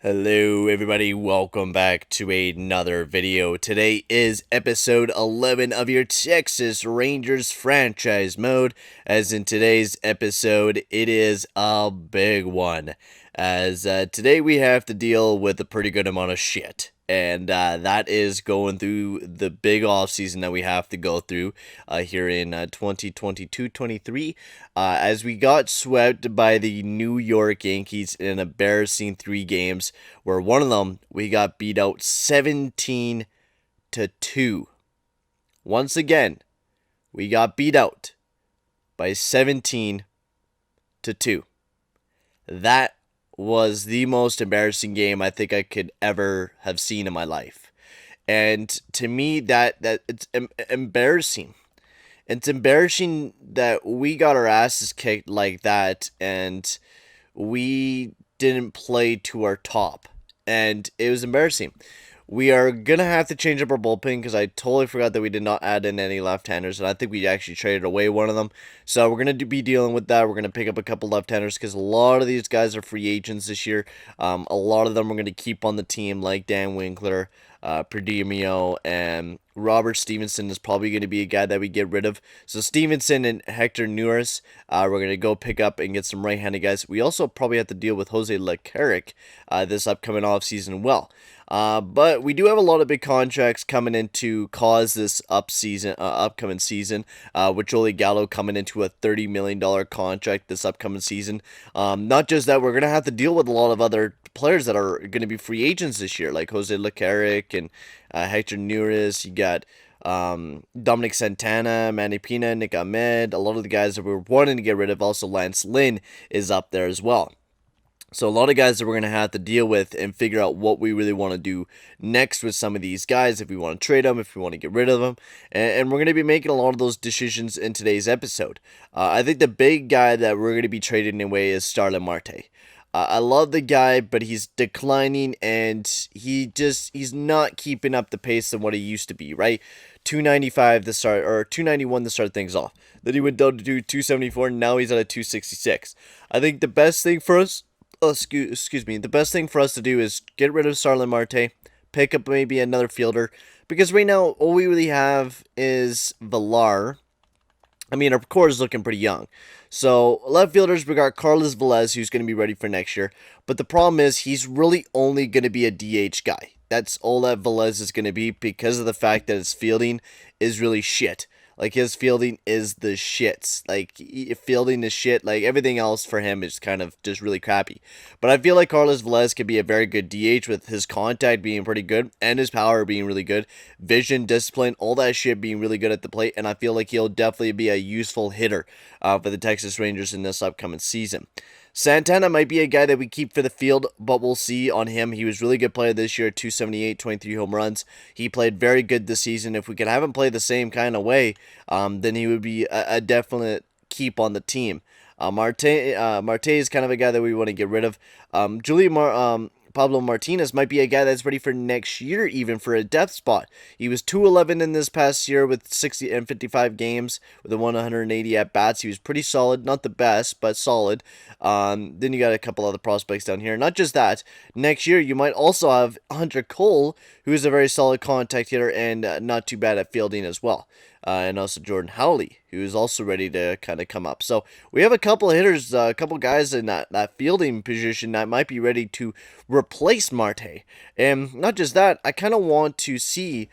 Hello everybody, welcome back to another video. Today is episode 11 of your Texas Rangers franchise mode, as in today's episode it is a big one, as today we have to deal with a pretty good amount of shit. And that is going through the big off season that we have to go through here in 2022-23, as we got swept by the New York Yankees in an embarrassing 3 games, where one of them we got beat out 17-2. Once again, we got beat out by 17-2. That was the most embarrassing game I think I could ever have seen in my life. And to me, that it's embarrassing. It's embarrassing that we got our asses kicked like that and we didn't play to our top. And it was embarrassing. We are going to have to change up our bullpen because I totally forgot that we did not add in any left-handers, and I think we actually traded away one of them. So we're going to be dealing with that. We're going to pick up a couple left-handers because a lot of these guys are free agents this year. A lot of them we're going to keep on the team, like Dan Winkler, Perdomio, and Robert Stevenson is probably going to be a guy that we get rid of. So Stevenson and Hector Neris, we're going to go pick up and get some right-handed guys. We also probably have to deal with Jose Leclerc this upcoming offseason well. But we do have a lot of big contracts coming in to cause this upcoming season, with Joey Gallo coming into a $30 million contract this upcoming season. Not just that, we're going to have to deal with a lot of other players that are going to be free agents this year, like Jose Leclerc and Hector Neris. You got Dominic Santana, Manny Pina, Nick Ahmed, a lot of the guys that we were wanting to get rid of. Also, Lance Lynn is up there as well. So a lot of guys that we're going to have to deal with and figure out what we really want to do next with some of these guys, if we want to trade them, if we want to get rid of them. And we're going to be making a lot of those decisions in today's episode. I think the big guy that we're going to be trading away is Starling Marte. I love the guy, but he's declining and he's not keeping up the pace of what he used to be, right? 295 to start, or 291 to start things off. Then he went down to 274, and now he's at a 266. I think the best thing for us... the best thing for us to do is get rid of Starling Marte, pick up maybe another fielder, because right now all we really have is Villar. I mean, our core is looking pretty young. So, left fielders, we got Carlos Velez, who's going to be ready for next year. But the problem is, he's really only going to be a DH guy. That's all that Velez is going to be, because of the fact that his fielding is really shit. Like, his fielding is the shits. Like, fielding is shit. Like, everything else for him is kind of just really crappy. But I feel like Carlos Velez could be a very good DH with his contact being pretty good and his power being really good. Vision, discipline, all that shit being really good at the plate. And I feel like he'll definitely be a useful hitter for the Texas Rangers in this upcoming season. Santana might be a guy that we keep for the field, but we'll see on him. He was a really good player this year, 278, 23 home runs. He played very good this season. If we could have him play the same kind of way, then he would be a definite keep on the team. Marte is kind of a guy that we want to get rid of. Pablo Martinez might be a guy that's ready for next year, even for a depth spot. He was 211 in this past year with 60 and 55 games with a 180 at bats. He was pretty solid, not the best, but solid. Then you got a couple other prospects down here. Not just that, next year you might also have Hunter Cole, who is a very solid contact hitter and not too bad at fielding as well. And also Jordan Howley, who is also ready to kind of come up. So we have a couple of hitters, a couple guys in that fielding position that might be ready to replace Marte. And not just that, I kind of want to see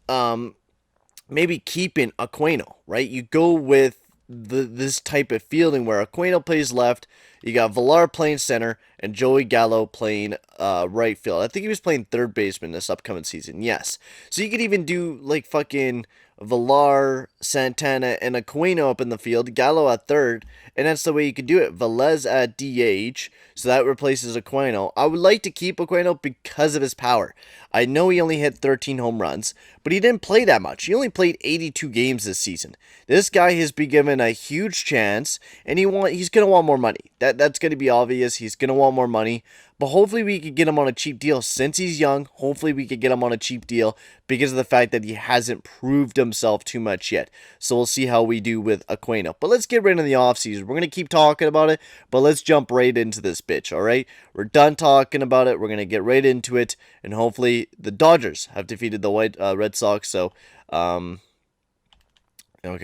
maybe keeping Aquino, right? You go with this type of fielding where Aquino plays left, you got Villar playing center, and Joey Gallo playing right field. I think he was playing third baseman this upcoming season, yes. So you could even do like fucking Villar, Santana, and Aquino up in the field, Gallo at third, and that's the way you could do it. Velez at DH, so that replaces Aquino. I would like to keep Aquino because of his power. I know he only hit 13 home runs, but he didn't play that much. He only played 82 games this season. This guy has been given a huge chance, and he's going to want more money. That's going to be obvious. He's going to want more money, But hopefully we could get him on a cheap deal since he's young. Hopefully we could get him on a cheap deal because of the fact that he hasn't proved himself too much yet. So we'll see how we do with Aquino. But let's get right into the offseason. We're going to keep talking about it, but let's jump right into this bitch, all right? We're done talking about it. We're going to get right into it, and hopefully the Dodgers have defeated the Red Sox. So, okay,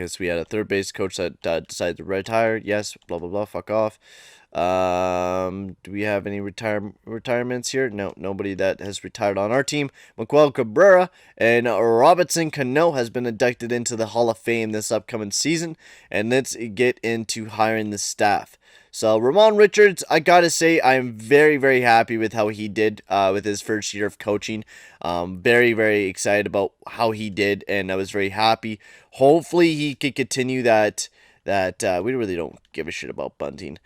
so we had a third base coach that decided to retire. Yes, blah, blah, blah, fuck off. Do we have any retirements here? No, nobody that has retired on our team. Miguel Cabrera and Robinson Cano has been inducted into the Hall of Fame this upcoming season. And let's get into hiring the staff. So Ramon Richards, I gotta say, I'm very, very happy with how he did with his first year of coaching. Very, very excited about how he did, and I was very happy. Hopefully he could continue that we really don't give a shit about bunting.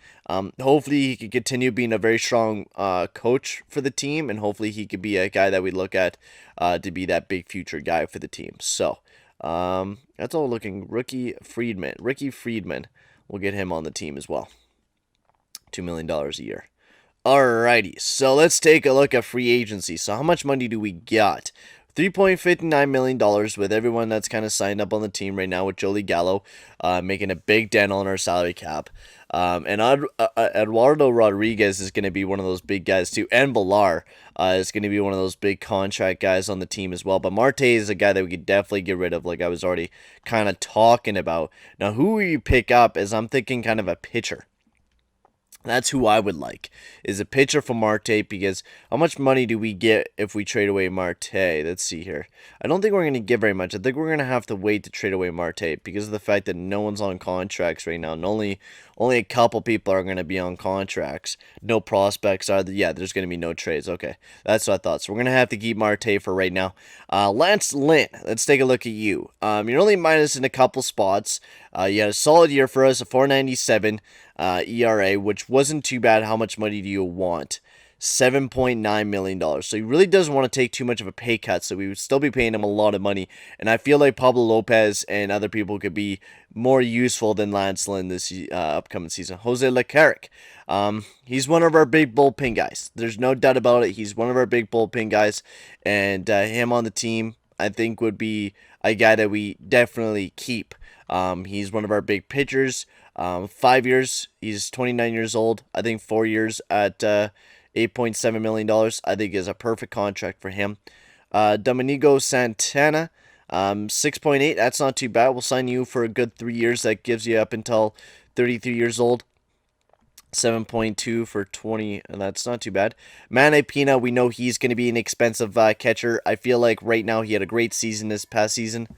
Hopefully he could continue being a very strong coach for the team, and hopefully he could be a guy that we look at to be that big future guy for the team. So that's all looking. Ricky Friedman, we'll get him on the team as well. $2 million a year. Alrighty, so let's take a look at free agency. So how much money do we got? $3.59 million with everyone that's kind of signed up on the team right now, with Joey Gallo making a big dent on our salary cap. And Eduardo Rodriguez is going to be one of those big guys too. And Villar is going to be one of those big contract guys on the team as well. But Marte is a guy that we could definitely get rid of, like I was already kind of talking about. Now, who you pick up is, I'm thinking kind of a pitcher. That's who I would like, is a pitcher for Marte, because how much money do we get if we trade away Marte? Let's see here. I don't think we're going to get very much. I think we're going to have to wait to trade away Marte because of the fact that no one's on contracts right now. And only a couple people are going to be on contracts. No prospects are. Yeah, there's going to be no trades. Okay, that's what I thought. So we're going to have to keep Marte for right now. Lance Lynn, let's take a look at you. You're only minus in a couple spots. You had a solid year for us, a 4.97 ERA, which wasn't too bad. How much money do you want? $7.9 million. So he really doesn't want to take too much of a pay cut, so we would still be paying him a lot of money. And I feel like Pablo Lopez and other people could be more useful than Lance Lynn this upcoming season. Jose Leclerc, he's one of our big bullpen guys. There's no doubt about it. He's one of our big bullpen guys, and him on the team, I think, would be a guy that we definitely keep. He's one of our big pitchers. 5 years, he's 29 years old. I think 4 years at $8.7 million, I think, is a perfect contract for him. Domingo Santana, 6.8, that's not too bad. We'll sign you for a good 3 years. That gives you up until 33 years old. 7.2 for 20, and that's not too bad. Manny Pina, we know he's going to be an expensive catcher. I feel like right now he had a great season this past season.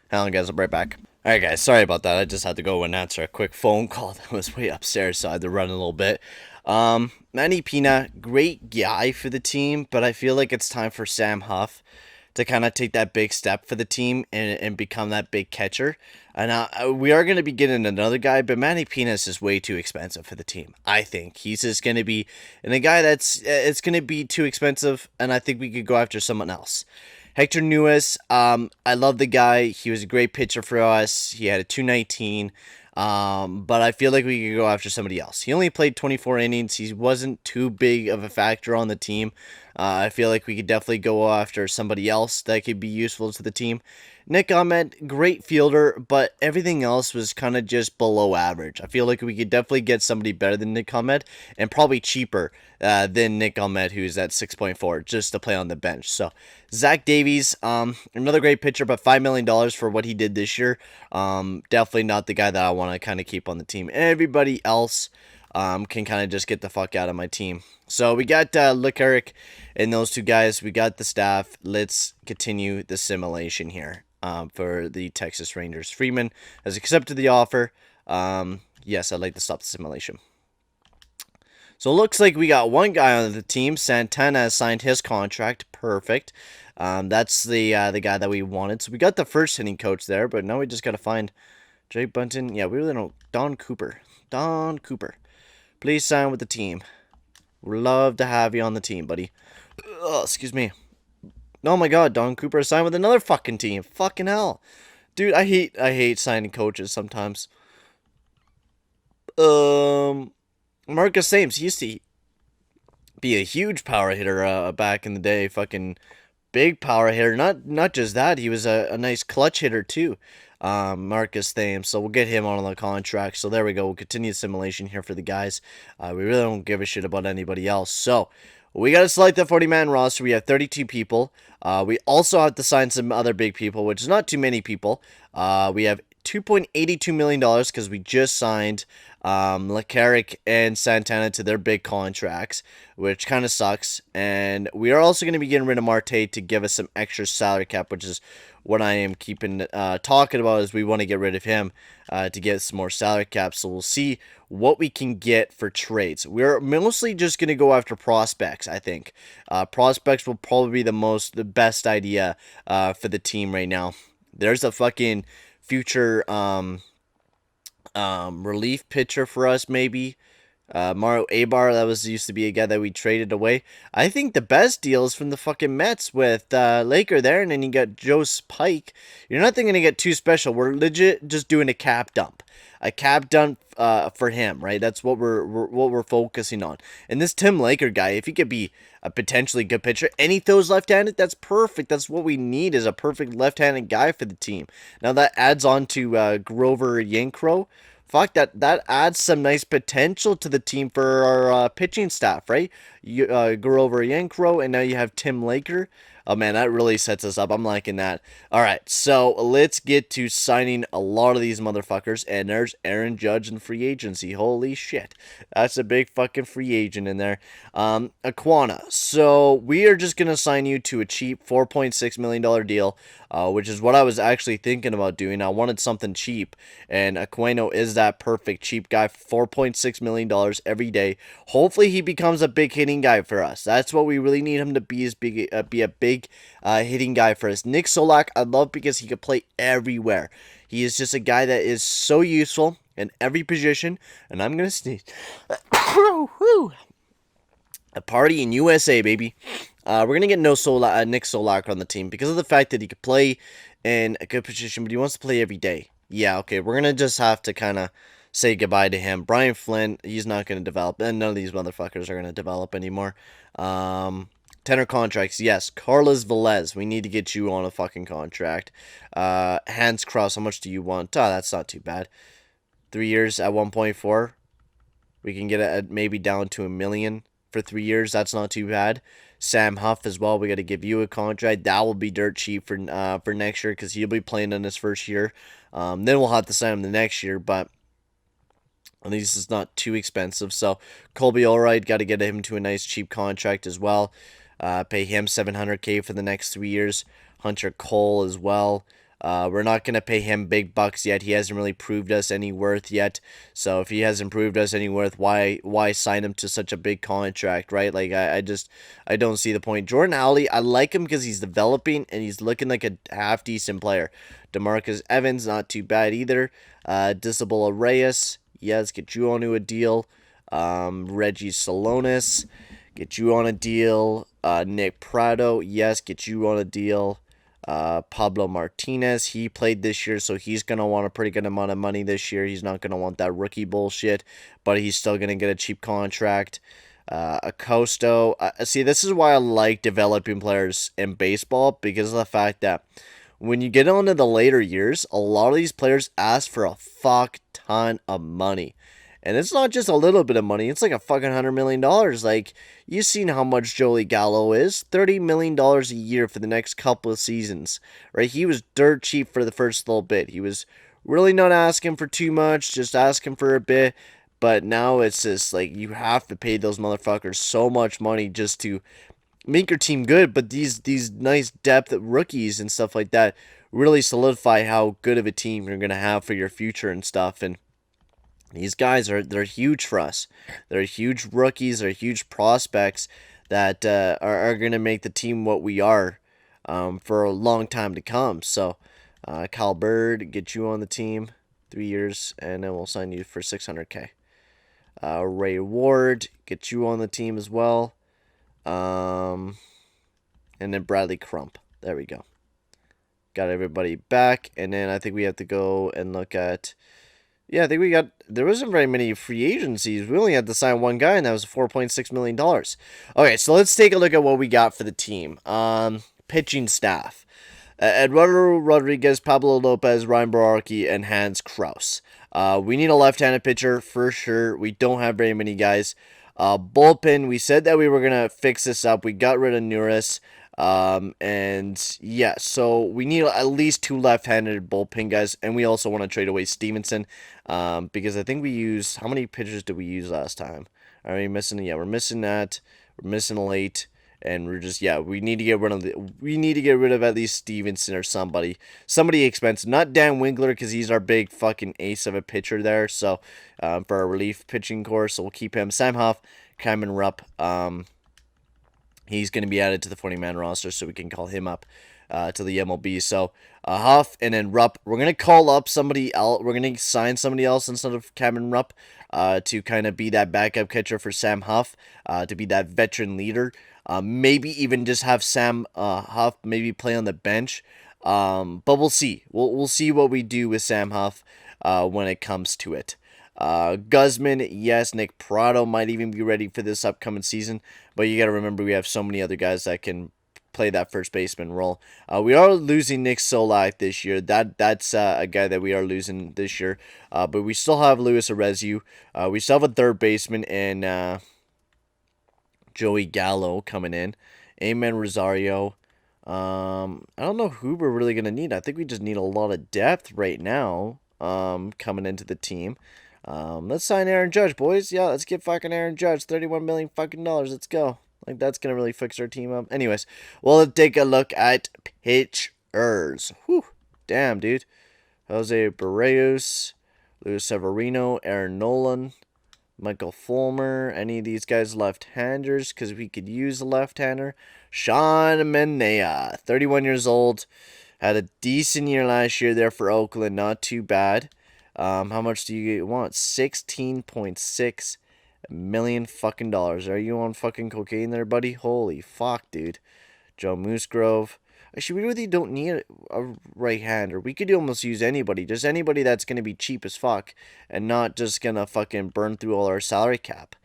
Hang on, guys, I'll be right back. Alright, guys, sorry about that. I just had to go and answer a quick phone call that was way upstairs, so I had to run a little bit. Manny Pina, great guy for the team, but I feel like it's time for Sam Huff to kind of take that big step for the team and become that big catcher. And we are going to be getting another guy, but Manny Pina is just way too expensive for the team. I think he's just going to be, and a guy that's it's going to be too expensive, and I think we could go after someone else. Hector News, I love the guy. He was a great pitcher for us. He had a 219. But I feel like we could go after somebody else. He only played 24 innings. He wasn't too big of a factor on the team. I feel like we could definitely go after somebody else that could be useful to the team. Nick Ahmed, great fielder, but everything else was kind of just below average. I feel like we could definitely get somebody better than Nick Ahmed, and probably cheaper than Nick Ahmed, who's at 6.4, just to play on the bench. So, Zach Davies, another great pitcher, but $5 million for what he did this year. Definitely not the guy that I want to kind of keep on the team. Everybody else can kind of just get the fuck out of my team. So we got Leclerc and those two guys. We got the staff. Let's continue the simulation here for the Texas Rangers. Freeman has accepted the offer. Yes, I'd like to stop the simulation. So it looks like we got one guy on the team. Santana has signed his contract. Perfect. That's the guy that we wanted. So we got the first hitting coach there, but now we just got to find Jake Bunton. Yeah, we really don't. Don Cooper. Please sign with the team. We'd love to have you on the team, buddy. Oh, excuse me. Oh my god, Don Cooper signed with another fucking team. Fucking hell. Dude, I hate signing coaches sometimes. Marcus Thames, be a huge power hitter back in the day. Fucking big power hitter. Not just that, he was a nice clutch hitter too. Marcus Thames. So we'll get him on the contract. So there we go. We'll continue the simulation here for the guys. We really don't give a shit about anybody else. So we got to select the 40-man roster. We have 32 people. We also have to sign some other big people, which is not too many people. We have $2.82 million because we just signed Leclerc and Santana to their big contracts, which kind of sucks. And we are also going to be getting rid of Marte to give us some extra salary cap, which is what I am talking about, is we want to get rid of him to get some more salary cap. So we'll see what we can get for trades. We're mostly just going to go after prospects, I think. Prospects will probably be the best idea for the team right now. There's a fucking future relief pitcher for us, maybe. Mario Abar, that was used to be a guy that we traded away. I think the best deal is from the fucking Mets with Laker there, and then you got Joe Pike. You're not going to get too special. We're legit just doing a cap dump. A cap dump for him, right? That's what we're focusing on. And this Tim Laker guy, if he could be a potentially good pitcher, and he throws left-handed, that's perfect. That's what we need, is a perfect left-handed guy for the team. Now that adds on to Grover Yankro. Fuck, that adds some nice potential to the team for our pitching staff, right? You go over Yankro, and now you have Tim Laker. Oh man, that really sets us up. I'm liking that. All right, so let's get to signing a lot of these motherfuckers. And there's Aaron Judge in free agency. Holy shit, that's a big fucking free agent in there. Aquana. So we are just gonna sign you to a cheap $4.6 million deal, which is what I was actually thinking about doing. I wanted something cheap, and Aquino is that perfect cheap guy. $4.6 million every day. Hopefully he becomes a big hitting guy for us. That's what we really need him to be, is be a big hitting guy for us. Nick Solak, I love because he could play everywhere. He is just a guy that is so useful in every position. And I'm gonna sneeze. A party in USA, baby. We're gonna get Nick Solak on the team because of the fact that he could play in a good position, but he wants to play every day. Yeah, okay, we're gonna just have to kind of say goodbye to him. Brian Flynn, he's not gonna develop, and none of these motherfuckers are gonna develop anymore. Tenor contracts, yes. Carlos Velez, we need to get you on a fucking contract. Hans Cross, how much do you want? Oh, that's not too bad. 3 years at 1.4. We can get it maybe down to $1 million for 3 years. That's not too bad. Sam Huff as well. We got to give you a contract. That will be dirt cheap for next year because he'll be playing in his first year. Then we'll have to sign him the next year, but at least it's not too expensive. So Colby Allright, got to get him to a nice cheap contract as well. Pay him $700K for the next 3 years. Hunter Cole as well. We're not going to pay him big bucks yet. He hasn't really proved us any worth yet. So if he hasn't proved us any worth, why sign him to such a big contract, right? Like, I don't see the point. Jordan Alley, I like him because he's developing and he's looking like a half-decent player. DeMarcus Evans, not too bad either. Disable Reyes, yes, get you onto a deal. Reggie Salonis, get you on a deal. Nick Prado, yes, get you on a deal. Pablo Martinez, he played this year, so he's going to want a pretty good amount of money this year. He's not going to want that rookie bullshit, but he's still going to get a cheap contract. Acosto, see, this is why I like developing players in baseball, because of the fact that when you get on to the later years, a lot of these players ask for a fuck ton of money. And it's not just a little bit of money. It's like a fucking $100 million. Like, you've seen how much Joey Gallo is. $30 million a year for the next couple of seasons. Right? He was dirt cheap for the first little bit. He was really not asking for too much, just asking for a bit. But now it's just like you have to pay those motherfuckers so much money just to make your team good. But these nice depth rookies and stuff like that really solidify how good of a team you're going to have for your future and stuff. And these guys they're huge for us. They're huge rookies. They're huge prospects that are going to make the team what we are for a long time to come. So, Kyle Bird, get you on the team, 3 years, and then we'll sign you for $600K. Ray Ward, get you on the team as well. And then Bradley Crump. There we go. Got everybody back, and then I think we have to go and look at Yeah, I think there wasn't very many free agencies. We only had to sign one guy, and that was $4.6 million. Okay, so let's take a look at what we got for the team. Pitching staff. Eduardo Rodriguez, Pablo Lopez, Ryan Borarki, and Hans Kraus. We need a left-handed pitcher for sure. We don't have very many guys. Bullpen, we said that we were going to fix this up. We got rid of Nuris. And yeah, so we need at least two left-handed bullpen guys, and we also want to trade away Stevenson, because I think we used, how many pitchers did we use last time? Are we missing? Yeah, we're missing that. We're missing late, and we're just, yeah, we need to get rid of we need to get rid of at least Stevenson or somebody expensive, not Dan Winkler because he's our big fucking ace of a pitcher there. So, for our relief pitching core, so we'll keep him. Sam Huff, Cameron Rupp, he's going to be added to the 40-man roster, so we can call him up to the MLB. So Huff and then Rupp, we're going to call up somebody else. We're going to sign somebody else instead of Cameron Rupp, to kind of be that backup catcher for Sam Huff, to be that veteran leader. Maybe even just have Sam Huff maybe play on the bench. But we'll see. We'll see what we do with Sam Huff when it comes to it. Guzman, yes, Nick Prado might even be ready for this upcoming season, but you got to remember we have so many other guys that can play that first baseman role. We are losing Nick Solak this year. That's a guy that we are losing this year. But we still have Luis Arezzu. We still have a third baseman in Joey Gallo coming in. Amen Rosario. I don't know who we're really gonna need. I think we just need a lot of depth right now. Coming into the team. Let's sign Aaron Judge, boys. Yeah, let's get fucking Aaron Judge. $31 million fucking dollars. Let's go. Like, that's gonna really fix our team up. Anyways, well, let's take a look at pitchers. Whew. Damn, dude. Jose Barrios, Luis Severino, Aaron Nolan, Michael Fulmer. Any of these guys left-handers? Because we could use a left-hander. Sean Manaea, 31 years old. Had a decent year last year there for Oakland. Not too bad. How much do you want? $16.6 million fucking dollars. Are you on fucking cocaine there, buddy? Holy fuck, dude. Joe Moosegrove. Actually, we really don't need a right-hander. We could almost use anybody. Just anybody that's going to be cheap as fuck and not just going to fucking burn through all our salary cap.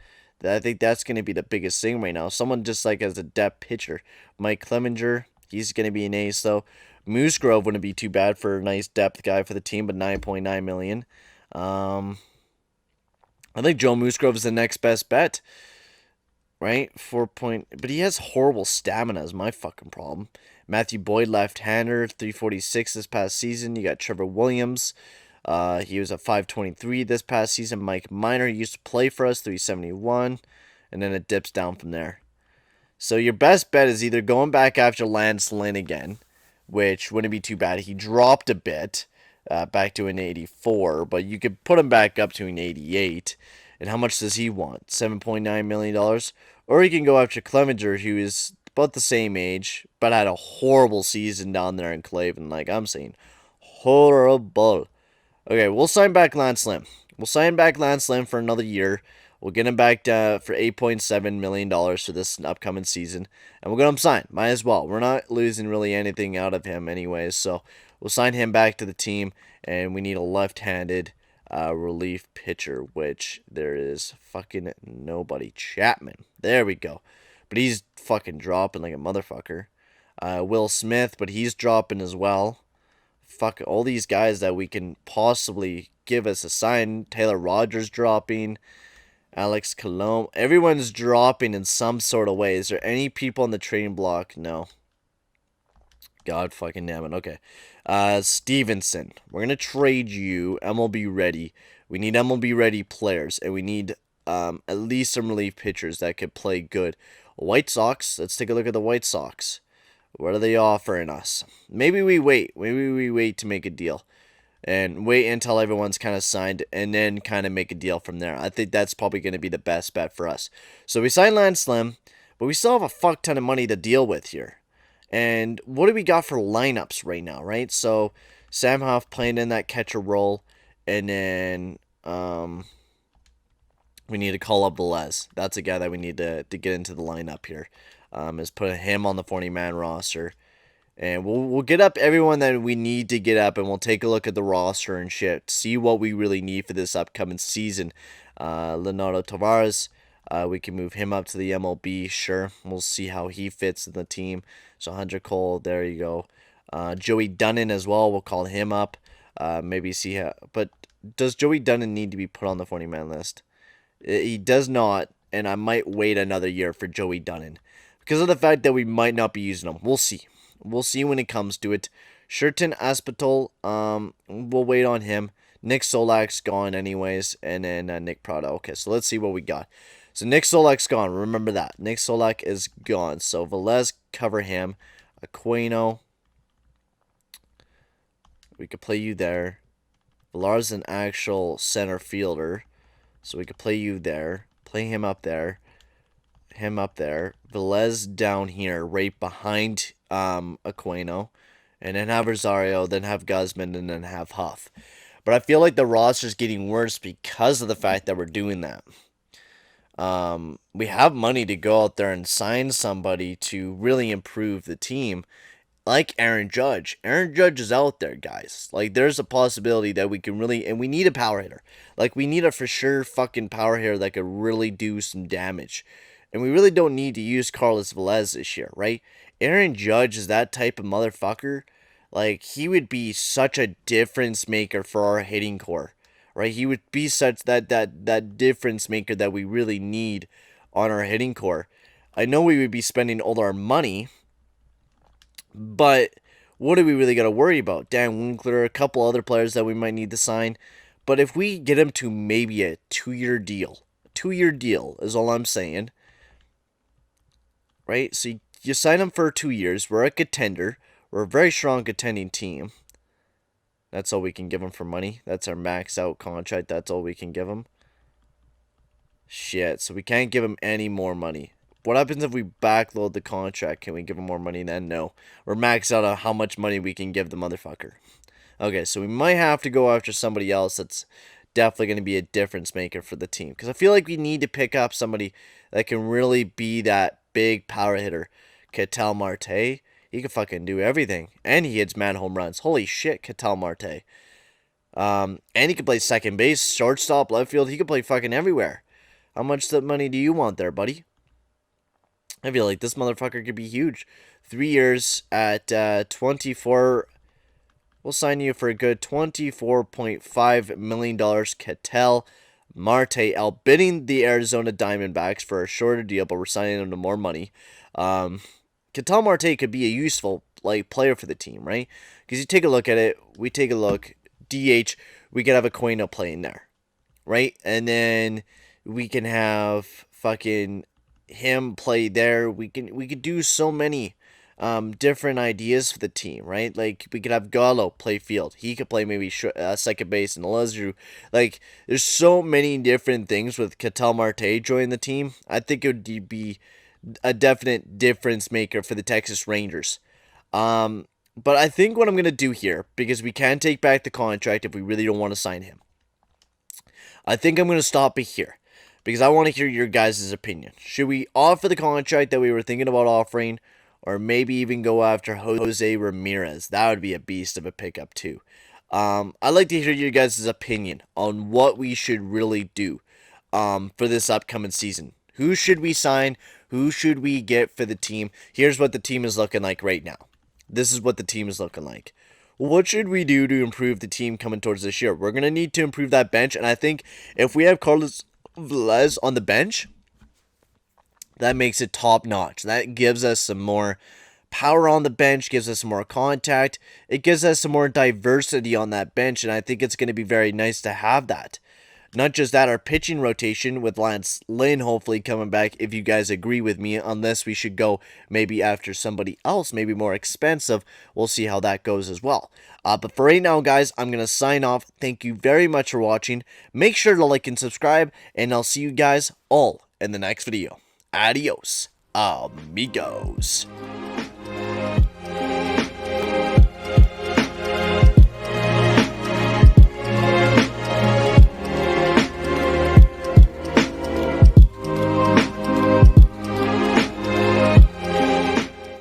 I think that's going to be the biggest thing right now. Someone just like as a depth pitcher. Mike Clemenger, he's going to be an ace, though. Moosegrove wouldn't be too bad for a nice depth guy for the team, but $9.9 million. I think Joe Moosegrove is the next best bet, right? But he has horrible stamina is my fucking problem. Matthew Boyd, left-hander, 346 this past season. You got Trevor Williams. He was at 523 this past season. Mike Minor used to play for us, 371, and then it dips down from there. So your best bet is either going back after Lance Lynn again, which wouldn't be too bad. He dropped a bit back to an 84, but you could put him back up to an 88. And how much does he want? $7.9 million? Or you can go after Clemenger, who is about the same age, but had a horrible season down there in Cleveland. Like I'm saying, horrible. Okay, we'll sign back Lance Lynn. We'll sign back Lance Lynn for another year. We'll get him back for $8.7 million for this upcoming season. And we'll get him signed. Might as well. We're not losing really anything out of him anyways. So we'll sign him back to the team. And we need a left-handed relief pitcher, which there is fucking nobody. Chapman. There we go. But he's fucking dropping like a motherfucker. Will Smith, but he's dropping as well. Fuck all these guys that we can possibly give us a sign. Taylor Rogers dropping. Alex Colomb. Everyone's dropping in some sort of way. Is there any people on the trading block? No. God fucking damn it. Okay. Stevenson. We're going to trade you MLB ready. We need MLB ready players. And we need at least some relief pitchers that could play good. White Sox. Let's take a look at the White Sox. What are they offering us? Maybe we wait. Maybe we wait to make a deal. And wait until everyone's kind of signed and then kind of make a deal from there. I think that's probably going to be the best bet for us. So we signed Lance Slim, but we still have a fuck ton of money to deal with here. And what do we got for lineups right now, right? So Sam Huff playing in that catcher role. And then we need to call up Velez. That's a guy that we need to get into the lineup here. Is putting him on the 40-man roster. And we'll get up everyone that we need to get up, and we'll take a look at the roster and shit. See what we really need for this upcoming season. Leonardo Tavares, we can move him up to the MLB. Sure, we'll see how he fits in the team. So Hunter Cole, there you go. Joey Dunnan as well. We'll call him up. Maybe see how. But does Joey Dunnan need to be put on the 40-man list? He does not, and I might wait another year for Joey Dunnan because of the fact that we might not be using him. We'll see. We'll see when it comes to it. Sherton Aspinall, we'll wait on him. Nick Solak's gone anyways, and then Nick Prado. Okay, so let's see what we got. So Nick Solak's gone. Remember that. Nick Solak is gone. So Velez, cover him. Aquino, we could play you there. Villar's an actual center fielder, so we could play you there. Play him up there. Him up there. Velez down here, right behind Aquino. And then have Rosario, then have Guzman, and then have Huff. But I feel like the roster's getting worse because of the fact that we're doing that. We have money to go out there and sign somebody to really improve the team, like Aaron Judge. Aaron Judge is out there, guys. Like, there's a possibility that we can really, and we need a power hitter. Like, we need a for sure fucking power hitter that could really do some damage. And we really don't need to use Carlos Velez this year, right? Aaron Judge is that type of motherfucker. Like, he would be such a difference maker for our hitting core, right? He would be such that difference maker that we really need on our hitting core. I know we would be spending all our money, but what do we really got to worry about? Dan Winkler, a couple other players that we might need to sign. But if we get him to maybe a 2-year deal, is all I'm saying, right? So you sign him for 2 years. We're a contender. We're a very strong contending team. That's all we can give him for money. That's our max out contract. That's all we can give him. Shit, so we can't give him any more money. What happens if we backload the contract? Can we give him more money then? No. We're maxed out on how much money we can give the motherfucker. Okay, so we might have to go after somebody else that's definitely going to be a difference maker for the team. Because I feel like we need to pick up somebody that can really be that big power hitter. Ketel Marte, he can fucking do everything. And he hits mad home runs. Holy shit, Ketel Marte. And he can play second base, shortstop, left field. He can play fucking everywhere. How much money do you want there, buddy? I feel like this motherfucker could be huge. 3 years at 24. We'll sign you for a good $24.5 million. Ketel Marte outbidding the Arizona Diamondbacks for a shorter deal, but we're signing him to more money. Ketel Marte could be a useful player for the team, right? Because you take a look at it. We take a look. DH, we could have Aquino playing there, right? And then we can have fucking him play there. We could do so many different ideas for the team, right? Like, we could have Gallo play field. He could play maybe second base and Lazarus. Like, there's so many different things with Ketel Marte joining the team. I think it would be a definite difference maker for the Texas Rangers. But I think what I'm going to do here, because we can take back the contract if we really don't want to sign him, I think I'm going to stop it here. Because I want to hear your guys' opinion. Should we offer the contract that we were thinking about offering, or maybe even go after Jose Ramirez? That would be a beast of a pickup too. I'd like to hear your guys' opinion on what we should really do for this upcoming season. Who should we sign? Who should we get for the team? Here's what the team is looking like right now. This is what the team is looking like. What should we do to improve the team coming towards this year? We're going to need to improve that bench, and I think if we have Carlos Velez on the bench, that makes it top notch. That gives us some more power on the bench, gives us some more contact. It gives us some more diversity on that bench, and I think it's going to be very nice to have that. Not just that, our pitching rotation with Lynn hopefully coming back, if you guys agree with me, unless we should go maybe after somebody else, maybe more expensive. We'll see how that goes as well. But for right now, guys, I'm going to sign off. Thank you very much for watching. Make sure to like and subscribe, and I'll see you guys all in the next video. Adios, amigos.